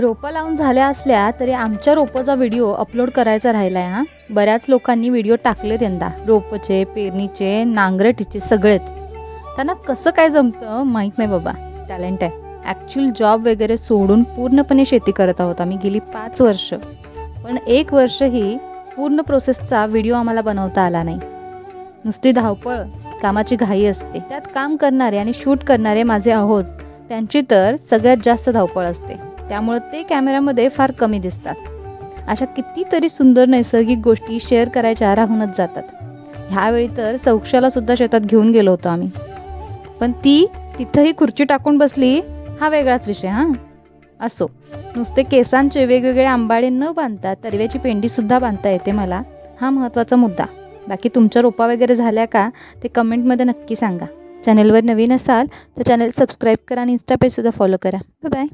रोपं लावून झाल्या असल्या तरी आमच्या रोपाचा व्हिडिओ अपलोड करायचा राहिला आहे. बऱ्याच लोकांनी व्हिडिओ टाकलेत यंदा, रोपचे, पेरणीचे, नांगरटीचे सगळेच. त्यांना कसं काय जमतं माहीत नाही बाबा, टॅलेंट आहे. ॲक्च्युअल जॉब वगैरे सोडून पूर्णपणे शेती करत आहोत आम्ही गेली 5 वर्ष. पण 1 वर्षही पूर्ण प्रोसेसचा व्हिडिओ आम्हाला बनवता आला नाही. नुसती धावपळ, कामाची घाई असते. त्यात काम करणारे आणि शूट करणारे माझे आहोत, त्यांची तर सगळ्यात जास्त धावपळ असते. त्यामुळे ते कॅमेऱ्यामध्ये फार कमी दिसतात. अशा कितीतरी सुंदर नैसर्गिक गोष्टी शेअर करायच्या राहूनच जातात. ह्यावेळी तर सौक्षाला सुद्धा शेतात घेऊन गेलो होतो आम्ही, पण ती तिथंही खुर्ची टाकून बसली, हा वेगळाच विषय. असो, नुसते केसांचे वेगवेगळे आंबाडे न बांधता तरव्याची पेंडीसुद्धा बांधता येते मला, हा महत्त्वाचा मुद्दा. बाकी तुमच्या रोपा वगैरे झाल्या का ते कमेंटमध्ये नक्की सांगा. चॅनलवर नवीन असाल तर चॅनल सबस्क्राईब करा आणि इंस्टा पेजसुद्धा फॉलो करा. Bye bye.